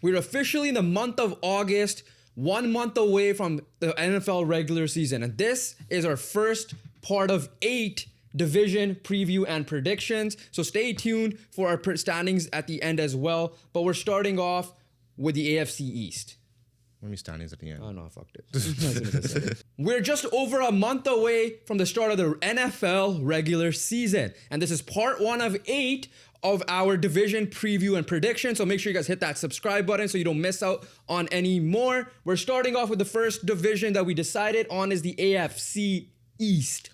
We're officially in the month of August, 1 month away from the NFL regular season. And this is our first part of 8 division preview and predictions. So stay tuned for our standings at the end as well. But we're starting off with the AFC East. Let me standings at the end. Oh no, I fucked it. We're just over a month away from the start of the NFL regular season. And this is part 1 of 8 of our division preview and prediction. So make sure you guys hit that subscribe button so you don't miss out on any more. We're starting off with the first division that we decided on is the AFC East.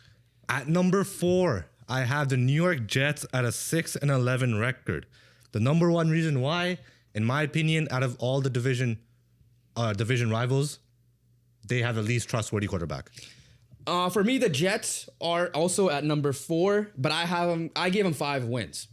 At number 4, I have the New York Jets at a 6-11 record. The number one reason why, in my opinion, out of all the division rivals, they have the least trustworthy quarterback. For me, the Jets are also at number 4, but I gave them 5 wins.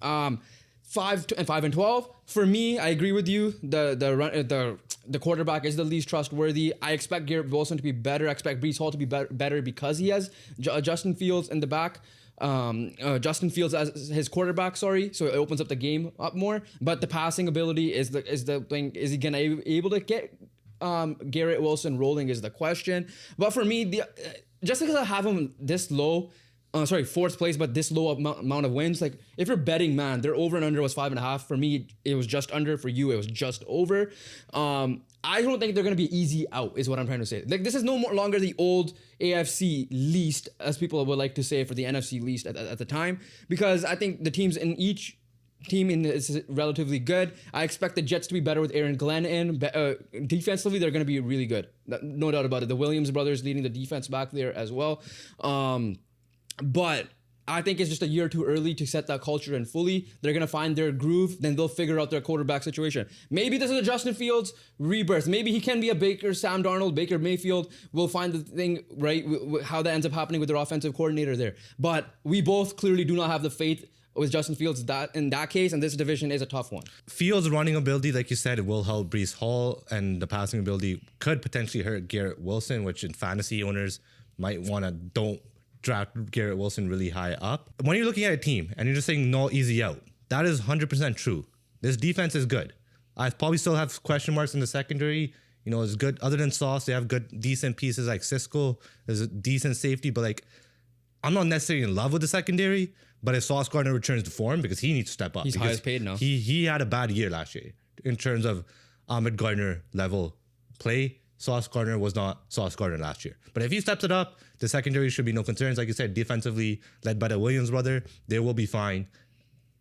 5-12. For me, I agree with you. The quarterback is the least trustworthy. I expect Garrett Wilson to be better. I expect Breece Hall to be better because he has Justin Fields in the back. Justin Fields as his quarterback, so it opens up the game up more. But the passing ability is the thing. Is he gonna able to get Garrett Wilson rolling is the question. But for me, just because I have him this low. Fourth place, but this low amount of wins. Like, if you're betting, man, their over and under was 5.5. For me, it was just under. For you, it was just over. I don't think they're going to be easy out, is what I'm trying to say. Like, this is no more longer the old AFC least, as people would like to say for the NFC least at the time, because I think the teams in each team is relatively good. I expect the Jets to be better with Aaron Glenn in. Defensively, they're going to be really good. No doubt about it. The Williams brothers leading the defense back there as well. But I think it's just a year too early to set that culture in fully. They're going to find their groove. Then they'll figure out their quarterback situation. Maybe this is a Justin Fields rebirth. Maybe he can be a Sam Darnold, Baker Mayfield. We'll find the thing, right, how that ends up happening with their offensive coordinator there. But we both clearly do not have the faith with Justin Fields in that case, and this division is a tough one. Fields' running ability, like you said, it will help Breece Hall, and the passing ability could potentially hurt Garrett Wilson, which in fantasy owners might want to don't draft Garrett Wilson really high up. When you're looking at a team and you're just saying no easy out, that is 100% true. This defense is good. I probably still have question marks in the secondary. You know, it's good. Other than Sauce, they have good, decent pieces like Sisco. There's a decent safety, but like, I'm not necessarily in love with the secondary. But if Sauce Gardner returns to form, because he needs to step up. He's highest paid now. He had a bad year last year in terms of Ahmed Gardner level play. Sauce Gardner was not Sauce Gardner last year. But if he steps it up, the secondary should be no concerns. Like you said, defensively, led by the Williams brother, they will be fine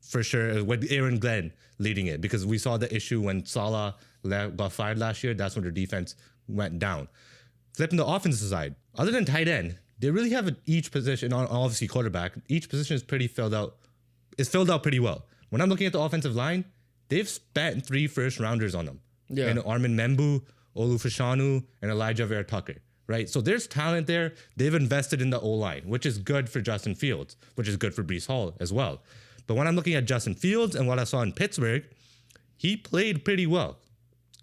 for sure with Aaron Glenn leading it. Because we saw the issue when Salah got fired last year. That's when their defense went down. Flipping the offensive side, other than tight end, they really have each position, obviously quarterback, each position is pretty filled out pretty well. When I'm looking at the offensive line, they've spent 3 first-rounders on them. Yeah. And Armin Membu, Olu Fashanu, and Elijah Vera-Tucker, right? So there's talent there. They've invested in the O-line, which is good for Justin Fields, which is good for Breece Hall as well. But when I'm looking at Justin Fields and what I saw in Pittsburgh, he played pretty well.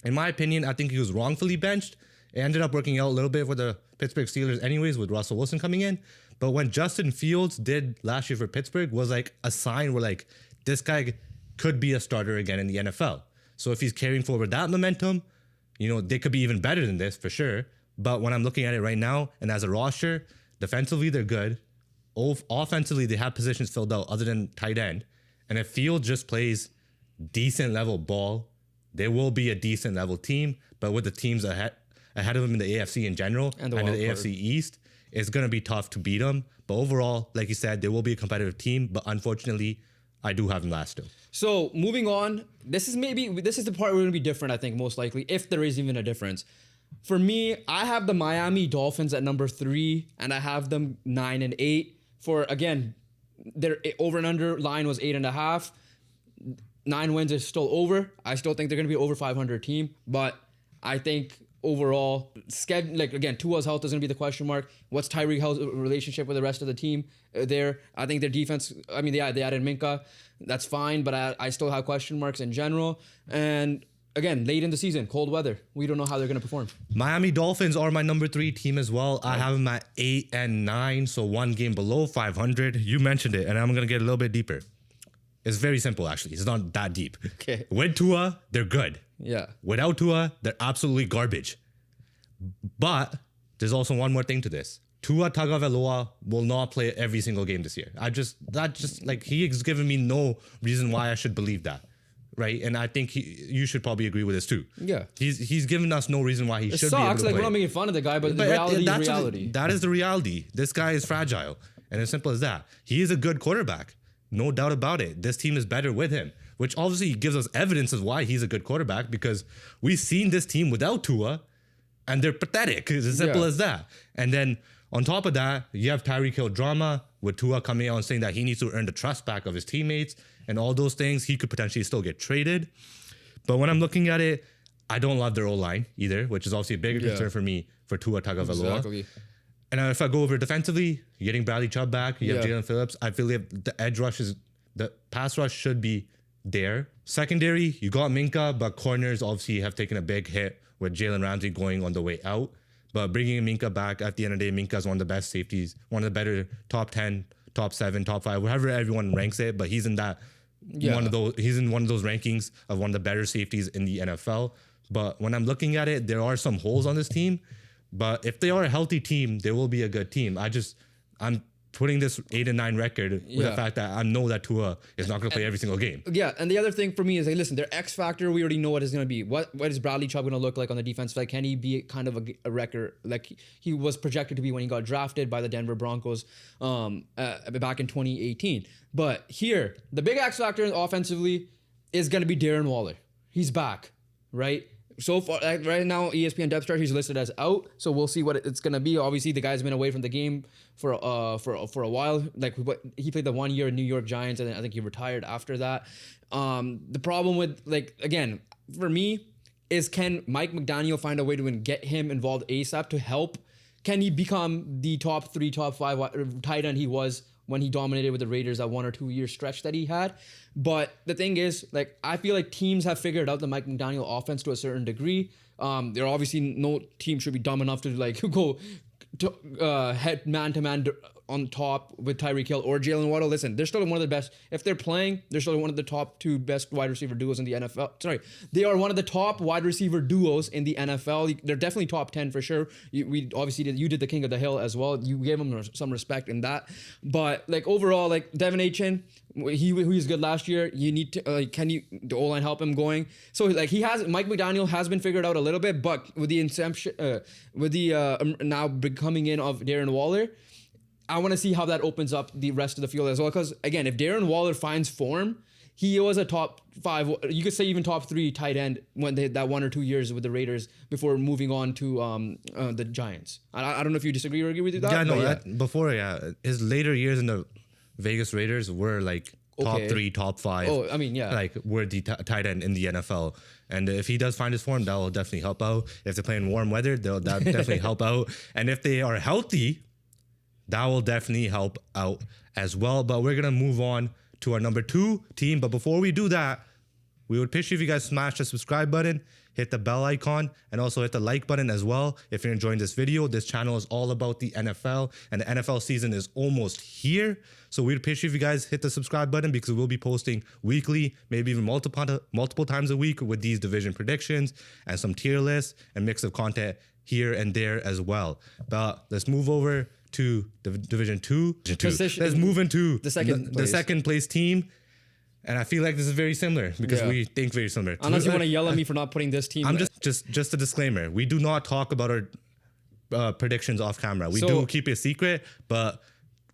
In my opinion, I think he was wrongfully benched. It ended up working out a little bit for the Pittsburgh Steelers anyways with Russell Wilson coming in. But when Justin Fields did last year for Pittsburgh was like a sign where like, this guy could be a starter again in the NFL. So if he's carrying forward that momentum, you know, they could be even better than this for sure. But when I'm looking at it right now, and as a roster, defensively, they're good. Offensively, they have positions filled out other than tight end. And if Fields just plays decent level ball, they will be a decent level team. But with the teams ahead of them in the AFC in general and the AFC East, it's going to be tough to beat them. But overall, like you said, they will be a competitive team. But unfortunately, I do have them last still. So moving on, this is the part where we're going to be different, I think, most likely, if there is even a difference. For me, I have the Miami Dolphins at number 3, and I have them 9-8. For, again, their over and under line was 8.5. 9 wins is still over. I still think they're going to be over 500 team, but I think overall, Tua's health is going to be the question mark. What's Tyreek Hill's relationship with the rest of the team there? I think their defense, they added Minka. That's fine, but I still have question marks in general. And again, late in the season, cold weather. We don't know how they're going to perform. Miami Dolphins are my number 3 team as well. I have them at 8-9, so 1 game below 500. You mentioned it, and I'm going to get a little bit deeper. It's very simple, actually. It's not that deep. Okay. With Tua, they're good. Yeah. Without Tua, they're absolutely garbage. But there's also one more thing to this. Tua Tagovailoa will not play every single game this year. He's given me no reason why I should believe that, right? And I think you should probably agree with this too. Yeah. He's given us no reason why he should be able to Like, play. we're not making fun of the guy, but the reality is reality. That is the reality. This guy is fragile, and as simple as that. He is a good quarterback, no doubt about it. This team is better with him, which obviously gives us evidence of why he's a good quarterback, because we've seen this team without Tua, and they're pathetic. It's as simple as that. And then on top of that, you have Tyreek Hill drama with Tua coming out and saying that he needs to earn the trust back of his teammates and all those things. He could potentially still get traded. But when I'm looking at it, I don't love their O-line either, which is obviously a bigger concern for me for Tua Tagovailoa. Exactly. And if I go over defensively, you're getting Bradley Chubb back. You have Jalen Phillips. I feel like the pass rush should be there. Secondary, you got Minka, but corners obviously have taken a big hit with Jalen Ramsey going on the way out. But bringing Minka back, at the end of the day, Minka is one of the best safeties, one of the better top 10, top 7, top 5, whatever everyone ranks it. But he's in that he's in one of those rankings of one of the better safeties in the NFL. But when I'm looking at it, there are some holes on this team. But if they are a healthy team, they will be a good team. I'm putting this 8-9 record with the fact that I know that Tua is not going to play every single game. Yeah, and the other thing for me is, like, listen, their X factor, we already know what it's going to be. What is Bradley Chubb going to look like on the defense? Like, can he be kind of a record like he was projected to be when he got drafted by the Denver Broncos back in 2018? But here, the big X factor offensively is going to be Darren Waller. He's back, right? So far, right now, ESPN depth chart, he's listed as out. So we'll see what it's gonna be. Obviously, the guy's been away from the game for a while. Like, he played the 1 year in New York Giants, and then I think he retired after that. The problem with, like, again, for me, is can Mike McDaniel find a way to get him involved ASAP to help? Can he become the top 3, top 5 tight end he was when he dominated with the Raiders that 1 or 2 year stretch that he had? But the thing is, like, I feel like teams have figured out the Mike McDaniel offense to a certain degree. There obviously no team should be dumb enough to, like, go to, head man-to-man on top with Tyreek Hill or Jalen Waddle. Listen, they're still one of the best. If they're playing, they're still one of the top 2 best wide receiver duos in the NFL. Sorry, they are one of the top wide receiver duos in the NFL. They're definitely top 10 for sure. You did the King of the Hill as well. You gave him some respect in that. But, like, overall, like, Devin Achin, he was good last year. You need to the O-line help him going? So, like, Mike McDaniel has been figured out a little bit, but with the inception, now coming in of Darren Waller, I want to see how that opens up the rest of the field as well. Because, again, if Darren Waller finds form, he was a top 5, you could say even top 3 tight end when they had that 1 or 2 years with the Raiders before moving on to the Giants. I don't know if you disagree or agree with that. Yeah, no, before, his later years in the Vegas Raiders were like top 3, top 5. Oh, I mean, yeah. Like, were the tight end in the NFL. And if he does find his form, that will definitely help out. If they're playing warm weather, that'll definitely help out. And if they are healthy, that will definitely help out as well. But we're going to move on to our number 2 team. But before we do that, we would appreciate if you guys smash the subscribe button, hit the bell icon, and also hit the like button as well. If you're enjoying this video, this channel is all about the NFL, and the NFL season is almost here. So we'd appreciate if you guys hit the subscribe button, because we'll be posting weekly, maybe even multiple times a week with these division predictions and some tier lists and mix of content here and there as well. But let's move over to the Division 2. Let's move into the second place team. And I feel like this is very similar because we think very similar. Unless you want to yell at me for not putting this team. I'm just a disclaimer. We do not talk about our predictions off camera. We do keep it secret, but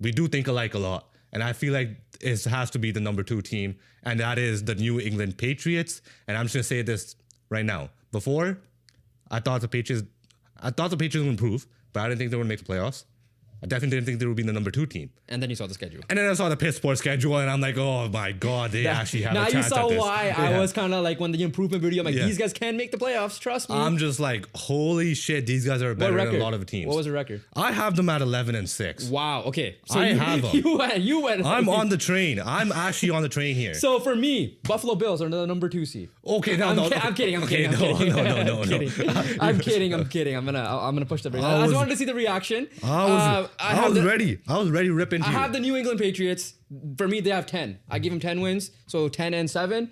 we do think alike a lot. And I feel like it has to be the number 2 team, and that is the New England Patriots. And I'm just gonna say this right now. Before, I thought the Patriots would improve, but I didn't think they would make the playoffs. I definitely didn't think they would be the number 2 team. And then you saw the schedule. And then I saw the piss poor schedule, and I'm like, oh my God, they actually have a chance at this. Now you saw why I was kind of like, when the improvement video, I'm like, these guys can make the playoffs, trust me. I'm just like, holy shit, these guys are better than a lot of teams. What was the record? I have them at 11-6. Wow, okay. So I have them. You went. I'm on the train. I'm actually on the train here. So for me, Buffalo Bills are the number 2 seed. Okay, I'm kidding. I'm kidding. I'm kidding. I'm gonna push the brakes. I just wanted to see the reaction. I was ready. I was ready to rip into you. I have the New England Patriots. For me, they have 10. I give them 10 wins, so 10-7.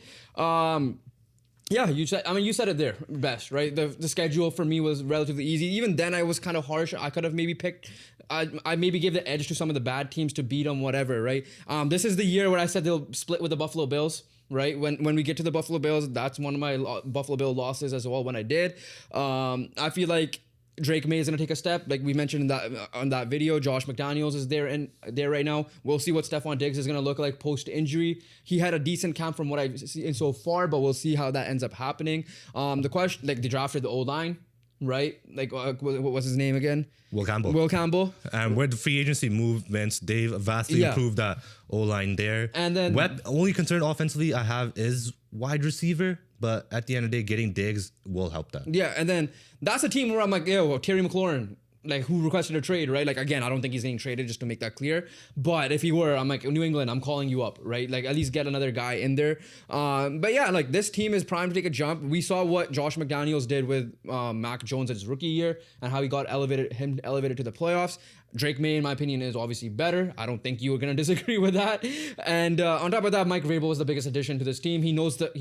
Yeah, you said. I mean, you said it there best, right? The schedule for me was relatively easy. Even then, I was kind of harsh. I could have maybe picked. I maybe gave the edge to some of the bad teams to beat them, whatever, right? This is the year where I said they'll split with the Buffalo Bills. Right when we get to the Buffalo Bills, that's one of my Buffalo Bill losses as well. When I did, I feel like Drake May is going to take a step, like we mentioned in that on that video. Josh McDaniels is there right now. We'll see what Stephon Diggs is going to look like post injury. He had a decent camp from what I've seen so far, but we'll see how that ends up happening. The question, like they drafted the O-line, right? Like what was his name again? Will Campbell. Will Campbell. And with the free agency movements, they've vastly improved that O-line there. And then only concern offensively I have is wide receiver, but at the end of the day, getting Diggs will help that. Yeah, and then that's a team where I'm like, yo, Terry McLaurin, like who requested a trade, right? Like again, I don't think he's getting traded, just to make that clear. But if he were, I'm like, New England, I'm calling you up, right? Like at least get another guy in there. But yeah, like this team is primed to take a jump. We saw what Josh McDaniels did with Mac Jones in his rookie year and how he got elevated to the playoffs. Drake May, in my opinion, is obviously better. I don't think you are going to disagree with that. And on top of that, Mike Vrabel was the biggest addition to this team. He knows what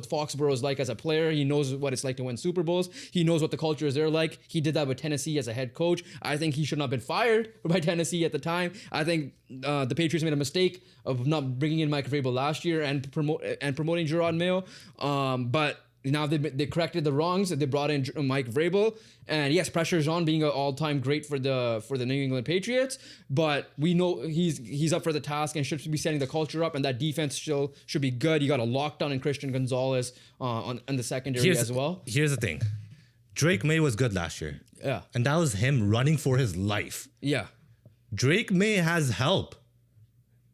Foxborough is like as a player. He knows what it's like to win Super Bowls. He knows what the culture is there like. He did that with Tennessee as a head coach. I think he should not have been fired by Tennessee at the time. I think the Patriots made a mistake of not bringing in Mike Vrabel last year and promoting Gerard Mayo. But now they corrected the wrongs. They brought in Mike Vrabel, and yes, pressure is on, being an all-time great for the New England Patriots. But we know he's up for the task and should be setting the culture up, and that defense still should be good. You got a lockdown in Christian Gonzalez on the secondary as well. Here's the thing, Drake May was good last year. Yeah, and that was him running for his life. Yeah, Drake May has help,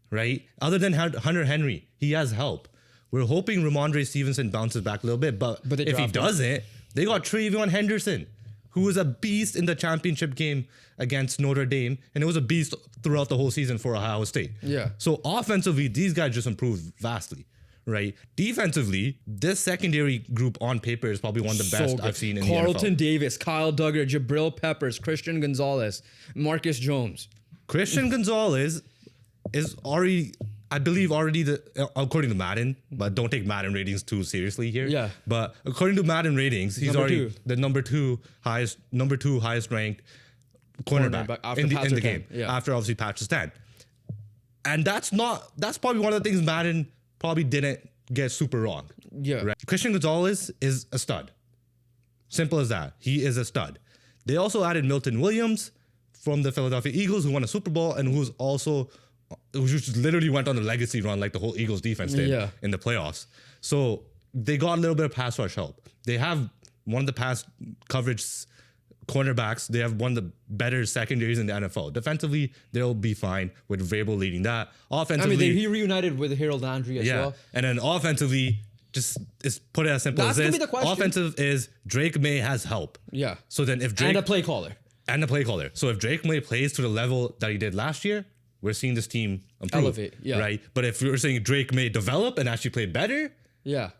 right? Other than Hunter Henry, he has help. We're hoping Ramondre Stevenson bounces back a little bit, but if he doesn't, they got Travion Henderson, who was a beast in the championship game against Notre Dame, and it was a beast throughout the whole season for Ohio State. Yeah. So offensively, these guys just improved vastly, right? Defensively, this secondary group on paper is probably one of the best I've seen in the NFL. Carlton Davis, Kyle Duggar, Jabril Peppers, Christian Gonzalez, Marcus Jones. Christian Gonzalez is already, I believe, according to Madden, but don't take Madden ratings too seriously here. Yeah. But according to Madden ratings, he's already the number two highest ranked cornerback in the game. Yeah. After obviously Patrick Stan. And that's probably one of the things Madden probably didn't get super wrong. Yeah. Right? Christian Gonzalez is a stud. Simple as that. He is a stud. They also added Milton Williams from the Philadelphia Eagles, who won a Super Bowl and who just literally went on a legacy run like the whole Eagles defense did in the playoffs. So they got a little bit of pass rush help. They have one of the pass coverage cornerbacks. They have one of the better secondaries in the NFL. Defensively, they'll be fine with Vrabel leading that. Offensively, I mean, he reunited with Harold Landry as well. And then offensively, just put it as simple as this. Offensive is Drake May has help. Yeah. So then if Drake... And a play caller. So if Drake May plays to the level that he did last year, we're seeing this team improve, elevate, right? But if we're saying Drake may develop and actually play better,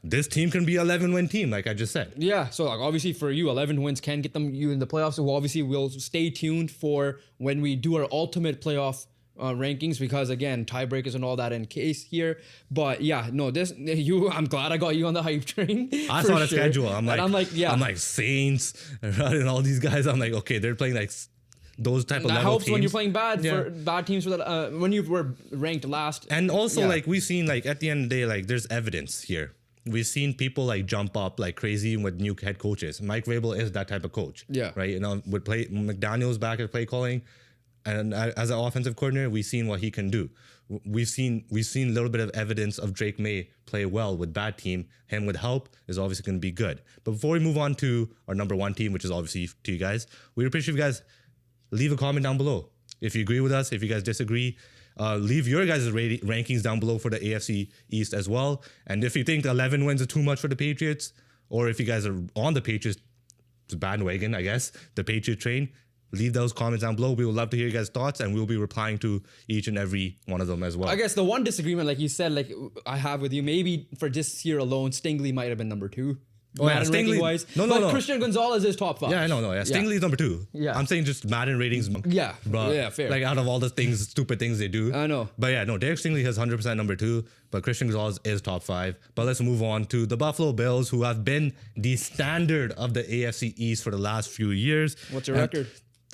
this team can be an 11-win team, like I just said. Yeah, so like obviously for you, 11 wins can get you in the playoffs. So obviously we'll stay tuned for when we do our ultimate playoff rankings, because again, tiebreakers and all that in case here. But yeah, no, I'm glad I got you on the hype train. I saw the schedule. I'm like Saints and all these guys. I'm like, okay, they're playing like those type of level teams. That helps when you're playing bad teams for that, when you were ranked last. And also like we've seen like at the end of the day, like there's evidence here. We've seen people like jump up like crazy with new head coaches. Mike Vrabel is that type of coach. Yeah. Right. With McDaniels back at play calling, and as an offensive coordinator, we've seen what he can do. We've seen a little bit of evidence of Drake May play well with bad team. Him with help is obviously going to be good. But before we move on to our number one team, which is obviously to you guys, we appreciate you guys. Leave a comment down below. If you agree with us, if you guys disagree, leave your guys' rankings down below for the AFC East as well. And if you think 11 wins are too much for the Patriots, or if you guys are on the Patriots bandwagon, I guess, the Patriot train, leave those comments down below. We would love to hear you guys' thoughts, and we'll be replying to each and every one of them as well. I guess the one disagreement, like you said, like I have with you, maybe for this year alone, Stingley might have been number 2. Oh, yeah, Madden Stingley- ranking wise. No. But Christian Gonzalez is top 5. Yeah, I know. Yeah, Stingley's number 2. Yeah. I'm saying just Madden ratings. Yeah. But Yeah, fair. Like out of all the things, stupid things they do. I know. But yeah, no, Derek Stingley has 100% number 2, but Christian Gonzalez is top 5. But let's move on to the Buffalo Bills, who have been the standard of the AFC East for the last few years. What's your record?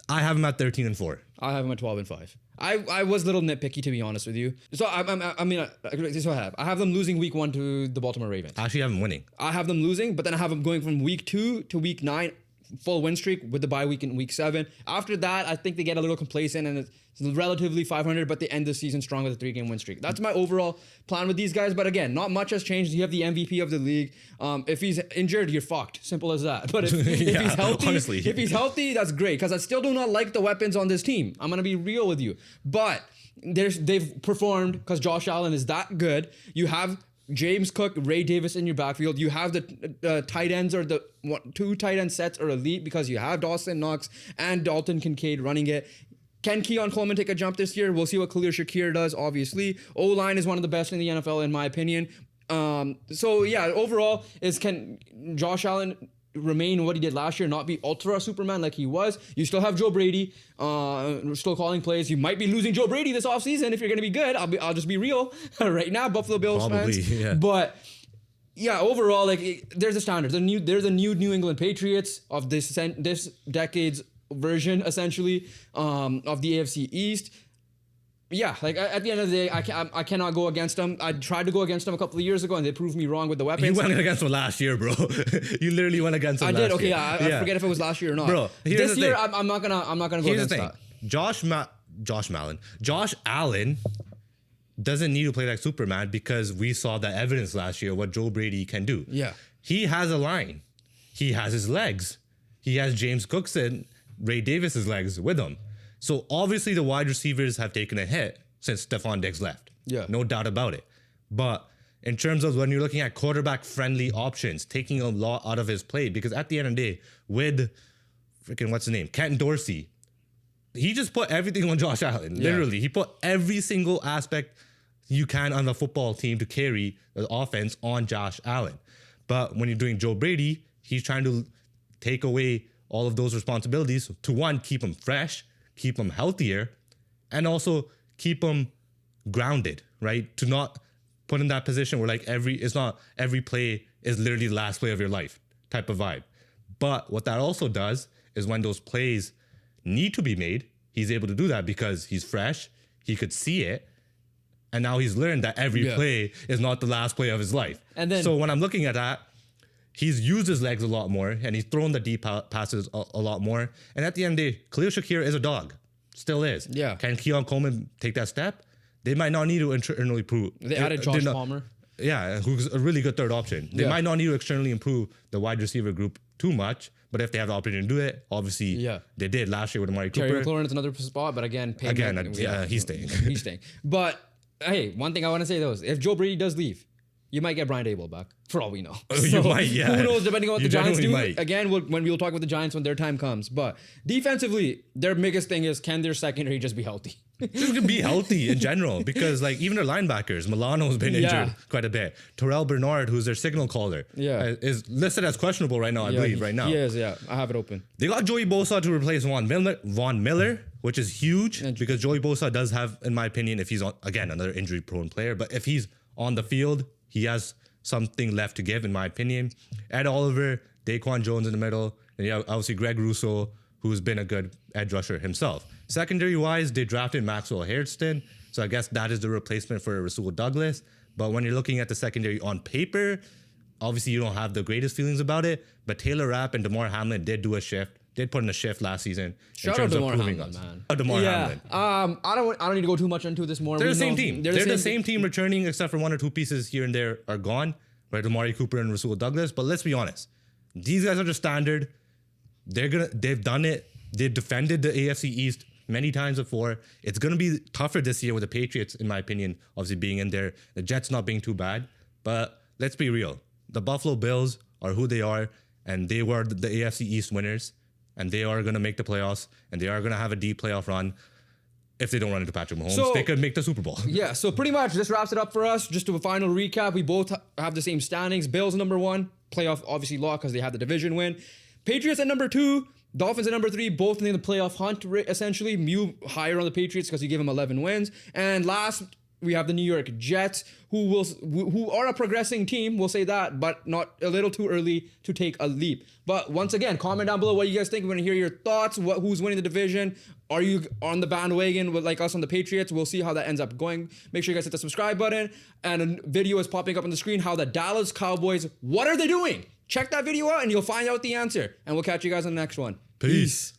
I have them at 13-4. I have them at 12-5. I was a little nitpicky, to be honest with you. So this is what I have. I have them losing week 1 to the Baltimore Ravens. I actually have them winning. I have them losing, but then I have them going from week 2 to week 9, full win streak with the bye week in week 7. After that, I think they get a little complacent and it's relatively 500, but they end the season strong with a 3-game win streak. That's my overall plan with these guys. But again, not much has changed. You have the MVP of the league. If he's injured, you're fucked. Simple as that. But if he's healthy, honestly. if he's healthy, that's great. Because I still do not like the weapons on this team. I'm gonna be real with you. But they've performed because Josh Allen is that good. You have James Cook, Ray Davis in your backfield. You have the tight ends, or the 2 tight end sets are elite because you have Dawson Knox and Dalton Kincaid running it. Can Keon Coleman take a jump this year? We'll see what Khalil Shakir does, obviously. O-line is one of the best in the NFL, in my opinion. So, yeah, overall, can Josh Allen remain what he did last year, not be ultra Superman like he was? You still have Joe Brady, still calling plays. You might be losing Joe Brady this offseason if you're going to be good. I'll just be real right now, Buffalo Bills fans. Yeah. But yeah, overall, there's a standard. There's a new New England Patriots of this decade's version, essentially, of the AFC East. Yeah, at the end of the day, I cannot go against them. I tried to go against them a couple of years ago, and they proved me wrong with the weapons. You went against them last year, bro. You literally went against them. I did. Okay, year. I forget if it was last year or not. Bro, this year I'm not gonna go Here's against the thing. that. Josh Allen doesn't need to play like Superman because we saw the evidence last year what Joe Brady can do. Yeah. He has a line. He has his legs. He has James Cook's and Ray Davis's legs with him. So obviously the wide receivers have taken a hit since Stephon Diggs left. Yeah. No doubt about it. But in terms of when you're looking at quarterback-friendly options, taking a lot out of his play, because at the end of the day, with freaking, what's his name? Kent Dorsey, he just put everything on Josh Allen. Yeah. Literally. He put every single aspect you can on the football team to carry the offense on Josh Allen. But when you're doing Joe Brady, he's trying to take away all of those responsibilities to, one, keep him fresh, keep him healthier, and also keep him grounded, right? To not put in that position where it's not every play is literally the last play of your life type of vibe. But what that also does is when those plays need to be made, he's able to do that because he's fresh, he could see it, and now he's learned that every play is not the last play of his life. And then, so when I'm looking at that, he's used his legs a lot more, and he's thrown the deep passes a lot more. And at the end of the day, Khalil Shakir is a dog. Still is. Yeah. Can Keon Coleman take that step? They might not need to internally improve. They added Josh Palmer. Yeah, who's a really good third option. They might not need to externally improve the wide receiver group too much, but if they have the opportunity to do it, obviously they did last year with Amari Cooper. Terry McLaurin is another spot, but again, he's staying. He's staying. But hey, one thing I want to say though is if Joe Brady does leave, you might get Brian Daboll back, for all we know. You might, yeah. Who knows, depending on what the Giants do. Might. Again, we'll talk with the Giants when their time comes. But defensively, their biggest thing is, can their secondary just be healthy? Just be healthy in general, because even their linebackers, Milano's been injured quite a bit. Terrell Bernard, who's their signal caller, is listed as questionable right now, I believe, right now. He is, I have it open. They got Joey Bosa to replace Von Miller, which is huge because Joey Bosa does have, in my opinion, if he's on, again, another injury-prone player, but if he's on the field, he has something left to give, in my opinion. Ed Oliver, Daquan Jones in the middle, and you have obviously Greg Rousseau, who's been a good edge rusher himself. Secondary-wise, they drafted Maxwell Hairston, so I guess that is the replacement for Rasul Douglas. But when you're looking at the secondary on paper, obviously you don't have the greatest feelings about it, but Taylor Rapp and DeMar Hamlin did put in a shift last season. Shout out DeMar Hamlin, man. DeMar Hamlin. I don't need to go too much into this more. They're the same team. They're the same team returning, except for one or two pieces here and there are gone, right? Amari Cooper and Rasul Douglas. But let's be honest, these guys are just standard. They've done it. They've defended the AFC East many times before. It's gonna be tougher this year with the Patriots, in my opinion, obviously being in there. The Jets not being too bad. But let's be real. The Buffalo Bills are who they are, and they were the AFC East winners. And they are going to make the playoffs, and they are going to have a deep playoff run. If they don't run into Patrick Mahomes, they could make the Super Bowl. Yeah, so pretty much this wraps it up for us. Just to a final recap, we both have the same standings. Bills number 1, playoff obviously lock because they had the division win. Patriots at number 2, Dolphins at number 3, both in the playoff hunt essentially. Mew higher on the Patriots because you give them 11 wins. And last, we have the New York Jets, who are a progressing team, we'll say that, but not a little too early to take a leap. But once again, comment down below what you guys think. We're going to hear your thoughts. Who's winning the division? Are you on the bandwagon with like us on the Patriots? We'll see how that ends up going. Make sure you guys hit the subscribe button. And a video is popping up on the screen, how the Dallas Cowboys, what are they doing? Check that video out and you'll find out the answer. And we'll catch you guys on the next one. Peace.